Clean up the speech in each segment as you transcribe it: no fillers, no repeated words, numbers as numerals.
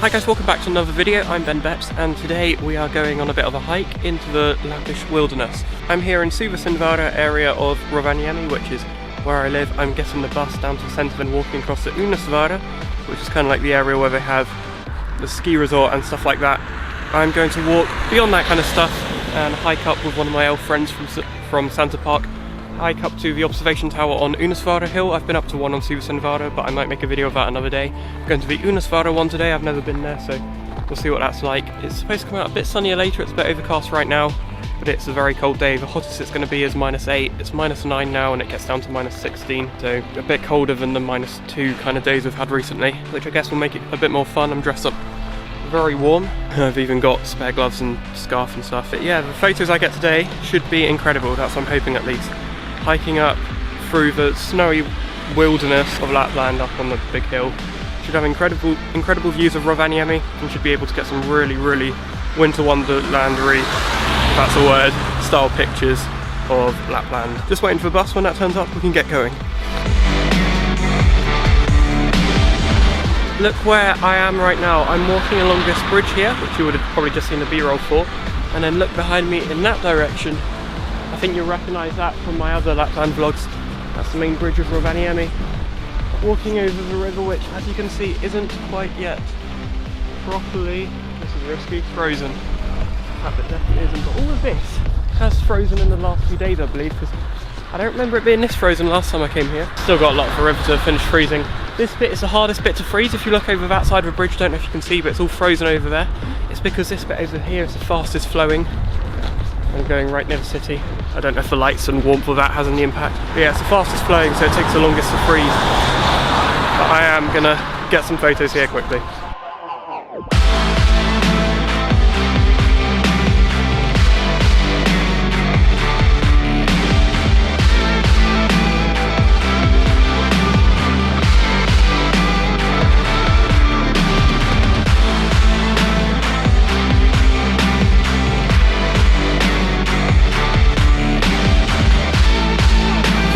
Hi guys, welcome back to another video. I'm Ben Betts and today we are going on a bit of a hike into the Lappish wilderness. I'm here in Suvasindhara area of Rovaniemi, which is where I live. I'm getting the bus down to the centre and walking across to Unisvara, which is kind of like the area where they have the ski resort and stuff like that. I'm going to walk beyond that kind of stuff and hike up with one of my old friends from Santa Park. Hike up to the observation tower on Unisvara hill. I've been up to one on Suvasindhara, but I might make a video of that another day. I'm going to the Unisvara one today. I've never been there, so we'll see what that's like. It's supposed to come out a bit sunnier later. It's a bit overcast right now, but it's a very cold day. The hottest it's going to be is -8. It's -9 now, and it gets down to -16, so a bit colder than the -2 kind of days we've had recently, which I guess will make it a bit more fun. I'm dressed up very warm. I've even got spare gloves and scarf and stuff. But yeah, the photos I get today should be incredible. That's what I'm hoping, at least. Hiking up through the snowy wilderness of Lapland up on the big hill. Should have incredible views of Rovaniemi and should be able to get some really winter wonderlandery, if that's a word, style pictures of Lapland. Just waiting for the bus. When that turns up we can get going. Look where I am right now. I'm walking along this bridge here, which you would have probably just seen the B-roll for, and then look behind me in that direction. I think you'll recognise that from my other Lapland vlogs. That's the main bridge of Rovaniemi. Walking over the river, which, as you can see, isn't quite yet properly, this is risky, frozen. In fact, it definitely isn't, but all of this has frozen in the last few days, I believe, because I don't remember it being this frozen last time I came here. Still got a lot of the river to finish freezing. This bit is the hardest bit to freeze. If you look over that side of the bridge, don't know if you can see, but it's all frozen over there. It's because this bit over here is the fastest flowing. I'm going right near the city. I don't know if the lights and warmth of that has any impact. But yeah, it's the fastest flowing, so it takes the longest to freeze. But I am gonna get some photos here quickly.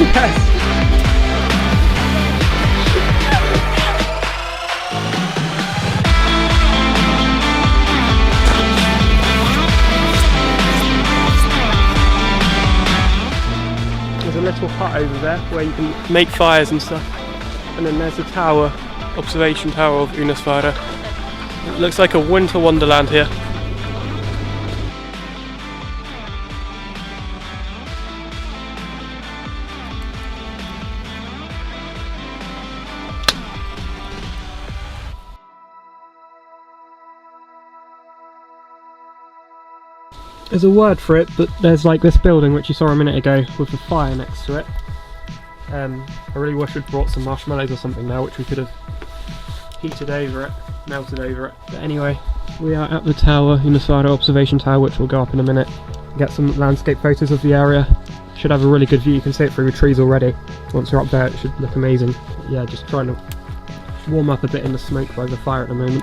Yes! There's a little hut over there where you can make fires and stuff. And then there's the tower, observation tower of Unisvara. It looks like a winter wonderland here. There's a word for it, but there's like this building which you saw a minute ago with the fire next to it. I really wish we'd brought some marshmallows or something now, which we could have heated over it, melted over it. But anyway, we are at the tower, Unisvara observation tower, which we'll go up in a minute. Get some landscape photos of the area. Should have a really good view. You can see it through the trees already. Once you're up there, it should look amazing. But yeah, just trying to warm up a bit in the smoke by the fire at the moment.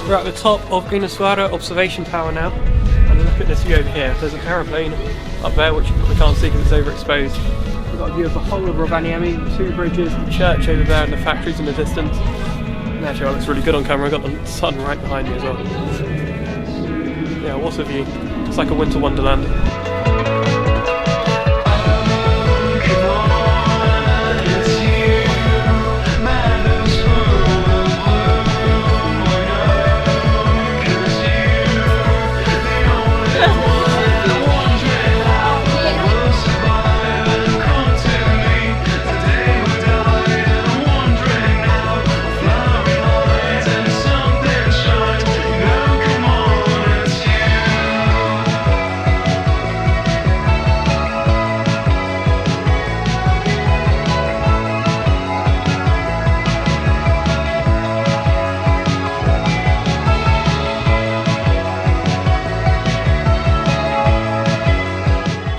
We're at the top of Unisvara observation tower now, and look look at this view over here. There's an aeroplane up there which you probably can't see because it's overexposed. We've got a view of the whole of Rovaniemi, 2 bridges, the church over there and the factories in the distance. And actually that looks really good on camera. I've got the sun right behind me as well. Yeah, what a view. It's like a winter wonderland.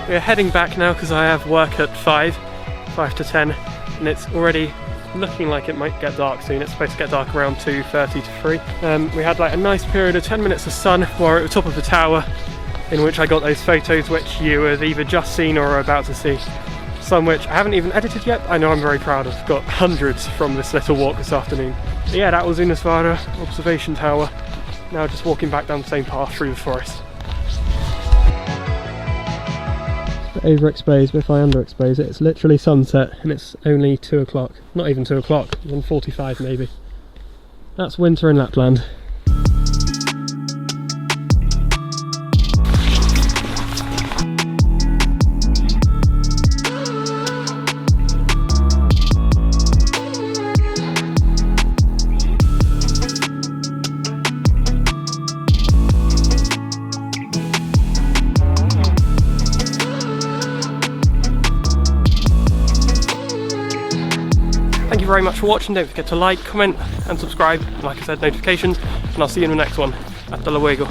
We're heading back now because I have work at 5 to 10, and it's already looking like it might get dark soon. It's supposed to get dark around 2:30 to 3. We had like a nice period of 10 minutes of sun while we're at the top of the tower, in which I got those photos which you have either just seen or are about to see. Some which I haven't even edited yet. I know I'm very proud of. Got hundreds from this little walk this afternoon. But yeah, that was Unisvara Observation Tower. Now just walking back down the same path through the forest. Overexposed, but if I underexpose it, it's literally sunset and it's only 2 o'clock. Not even 2 o'clock, 1:45 maybe. That's winter in Lapland. Thank you very much for watching. Don't forget to like, comment and subscribe, and like I said, notifications, and I'll see you in the next one. Hasta luego.